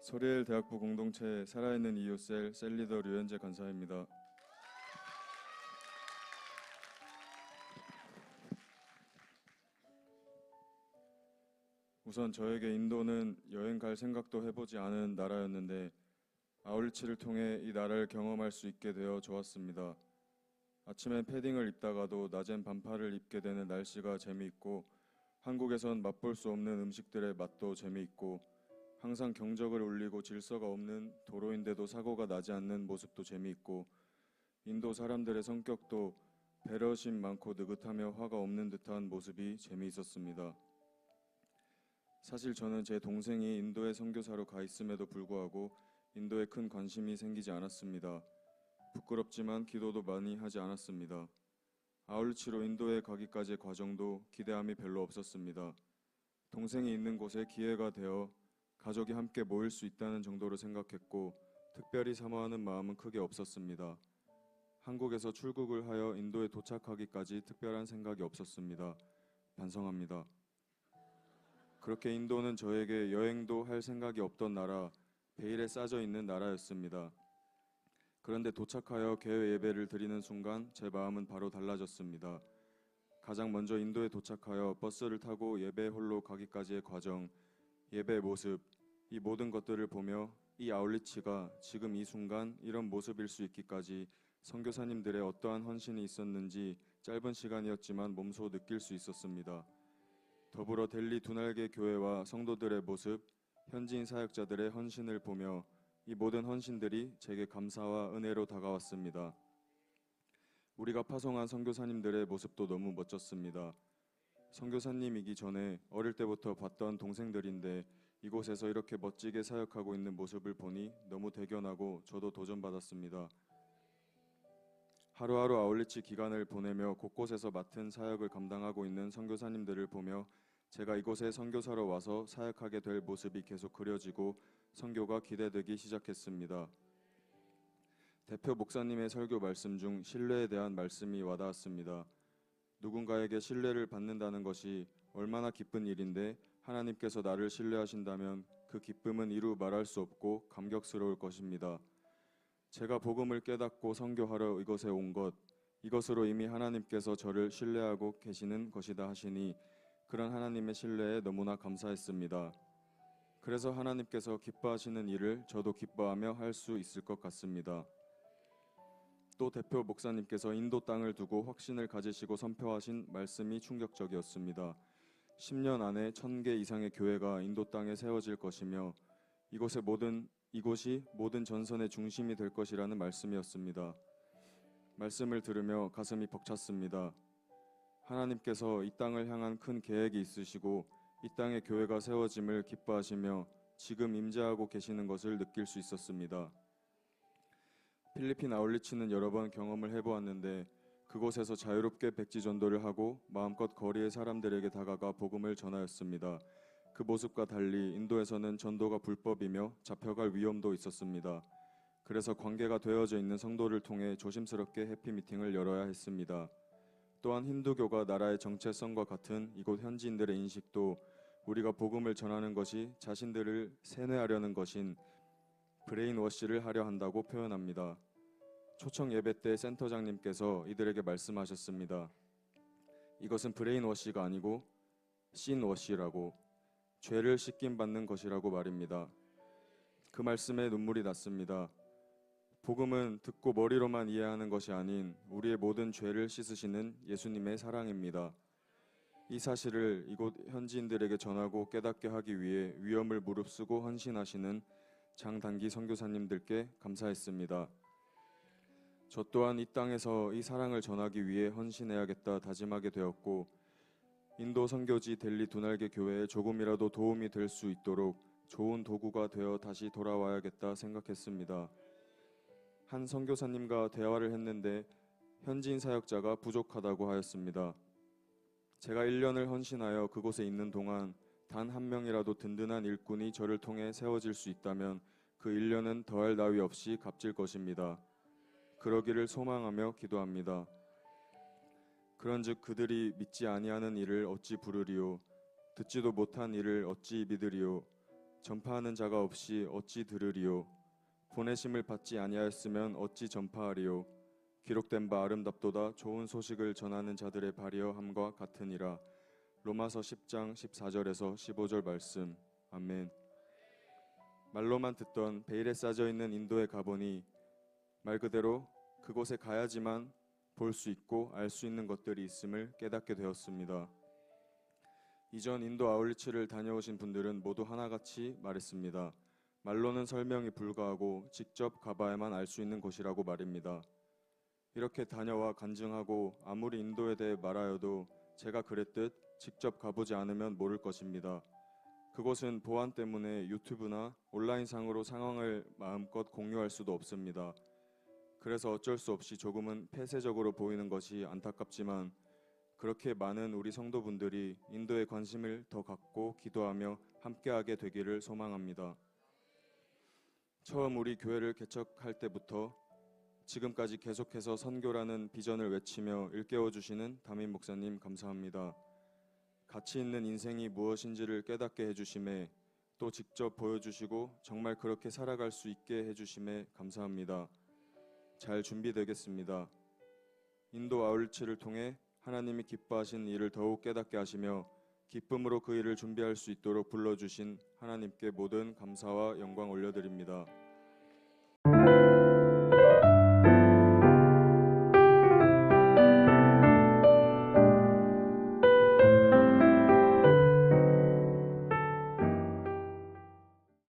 소리엘 대학부 공동체 살아있는 이웃셀 셀리더 류현재 간사입니다. 우선 저에게 인도는 여행 갈 생각도 해보지 않은 나라였는데 아울리치를 통해 이 나라를 경험할 수 있게 되어 좋았습니다. 아침엔 패딩을 입다가도 낮엔 반팔을 입게 되는 날씨가 재미있고 한국에선 맛볼 수 없는 음식들의 맛도 재미있고 항상 경적을 울리고 질서가 없는 도로인데도 사고가 나지 않는 모습도 재미있고 인도 사람들의 성격도 배려심 많고 느긋하며 화가 없는 듯한 모습이 재미있었습니다. 사실 저는 제 동생이 인도에 선교사로 가 있음에도 불구하고 인도에 큰 관심이 생기지 않았습니다. 부끄럽지만 기도도 많이 하지 않았습니다. 아울리치로 인도에 가기까지의 과정도 기대함이 별로 없었습니다. 동생이 있는 곳에 기회가 되어 가족이 함께 모일 수 있다는 정도로 생각했고 특별히 사모하는 마음은 크게 없었습니다. 한국에서 출국을 하여 인도에 도착하기까지 특별한 생각이 없었습니다. 반성합니다. 그렇게 인도는 저에게 여행도 할 생각이 없던 나라, 베일에 싸져 있는 나라였습니다. 그런데 도착하여 개회 예배를 드리는 순간 제 마음은 바로 달라졌습니다. 가장 먼저 인도에 도착하여 버스를 타고 예배홀로 가기까지의 과정, 예배 모습, 이 모든 것들을 보며 이 아울리치가 지금 이 순간 이런 모습일 수 있기까지 선교사님들의 어떠한 헌신이 있었는지 짧은 시간이었지만 몸소 느낄 수 있었습니다. 더불어 델리 두날개 교회와 성도들의 모습, 현지인 사역자들의 헌신을 보며 이 모든 헌신들이 제게 감사와 은혜로 다가왔습니다. 우리가 파송한 선교사님들의 모습도 너무 멋졌습니다. 선교사님이기 전에 어릴 때부터 봤던 동생들인데 이곳에서 이렇게 멋지게 사역하고 있는 모습을 보니 너무 대견하고 저도 도전받았습니다. 하루하루 아울리치 기간을 보내며 곳곳에서 맡은 사역을 감당하고 있는 선교사님들을 보며 제가 이곳에 선교사로 와서 사역하게 될 모습이 계속 그려지고 선교가 기대되기 시작했습니다. 대표 목사님의 설교 말씀 중 신뢰에 대한 말씀이 와닿았습니다. 누군가에게 신뢰를 받는다는 것이 얼마나 기쁜 일인데 하나님께서 나를 신뢰하신다면 그 기쁨은 이루 말할 수 없고 감격스러울 것입니다. 제가 복음을 깨닫고 선교하러 이곳에 온 것, 이것으로 이미 하나님께서 저를 신뢰하고 계시는 것이다 하시니 그런 하나님의 신뢰에 너무나 감사했습니다. 그래서 하나님께서 기뻐하시는 일을 저도 기뻐하며 할 수 있을 것 같습니다. 또 대표 목사님께서 인도 땅을 두고 확신을 가지시고 선포하신 말씀이 충격적이었습니다. 10년 안에 1000개 이상의 교회가 인도 땅에 세워질 것이며 이곳이 모든 전선의 중심이 될 것이라는 말씀이었습니다. 말씀을 들으며 가슴이 벅찼습니다. 하나님께서 이 땅을 향한 큰 계획이 있으시고 이 땅에 교회가 세워짐을 기뻐하시며 지금 임재하고 계시는 것을 느낄 수 있었습니다. 필리핀 아울리치는 여러 번 경험을 해보았는데 그곳에서 자유롭게 백지 전도를 하고 마음껏 거리의 사람들에게 다가가 복음을 전하였습니다. 그 모습과 달리 인도에서는 전도가 불법이며 잡혀갈 위험도 있었습니다. 그래서 관계가 되어져 있는 성도를 통해 조심스럽게 해피미팅을 열어야 했습니다. 또한 힌두교가 나라의 정체성과 같은 이곳 현지인들의 인식도 우리가 복음을 전하는 것이 자신들을 세뇌하려는 것인 브레인워시를 하려 한다고 표현합니다. 초청 예배 때 센터장님께서 이들에게 말씀하셨습니다. 이것은 브레인워시가 아니고 신워시라고, 죄를 씻김받는 것이라고 말입니다. 그 말씀에 눈물이 났습니다. 복음은 듣고 머리로만 이해하는 것이 아닌 우리의 모든 죄를 씻으시는 예수님의 사랑입니다. 이 사실을 이곳 현지인들에게 전하고 깨닫게 하기 위해 위험을 무릅쓰고 헌신하시는 장단기 선교사님들께 감사했습니다. 저 또한 이 땅에서 이 사랑을 전하기 위해 헌신해야겠다 다짐하게 되었고 인도 선교지 델리 두날개 교회에 조금이라도 도움이 될 수 있도록 좋은 도구가 되어 다시 돌아와야겠다 생각했습니다. 한 선교사님과 대화를 했는데 현지인 사역자가 부족하다고 하였습니다. 제가 1년을 헌신하여 그곳에 있는 동안 단 한 명이라도 든든한 일꾼이 저를 통해 세워질 수 있다면 그 1년은 더할 나위 없이 갚질 것입니다. 그러기를 소망하며 기도합니다. 그런즉 그들이 믿지 아니하는 일을 어찌 부르리요? 듣지도 못한 일을 어찌 믿으리요? 전파하는 자가 없이 어찌 들으리요? 보내심을 받지 아니하였으면 어찌 전파하리요? 기록된 바 아름답도다 좋은 소식을 전하는 자들의 발이여 함과 같으니라. 로마서 10장 14절에서 15절 말씀. 아멘. 말로만 듣던 베일에 싸져 있는 인도에 가보니 말 그대로 그곳에 가야지만 볼 수 있고 알 수 있는 것들이 있음을 깨닫게 되었습니다. 이전 인도 아울리치를 다녀오신 분들은 모두 하나같이 말했습니다. 말로는 설명이 불가하고 직접 가봐야만 알 수 있는 곳이라고 말입니다. 이렇게 다녀와 간증하고 아무리 인도에 대해 말하여도 제가 그랬듯 직접 가보지 않으면 모를 것입니다. 그곳은 보안 때문에 유튜브나 온라인상으로 상황을 마음껏 공유할 수도 없습니다. 그래서 어쩔 수 없이 조금은 폐쇄적으로 보이는 것이 안타깝지만 그렇게 많은 우리 성도분들이 인도에 관심을 더 갖고 기도하며 함께하게 되기를 소망합니다. 처음 우리 교회를 개척할 때부터 지금까지 계속해서 선교라는 비전을 외치며 일깨워 주시는 담임 목사님 감사합니다. 가치 있는 인생이 무엇인지를 깨닫게 해주심에 또 직접 보여주시고 정말 그렇게 살아갈 수 있게 해주심에 감사합니다. 잘 준비되겠습니다. 인도 아울리치를 통해 하나님이 기뻐하신 일을 더욱 깨닫게 하시며 기쁨으로 그 일을 준비할 수 있도록 불러주신 하나님께 모든 감사와 영광 올려드립니다.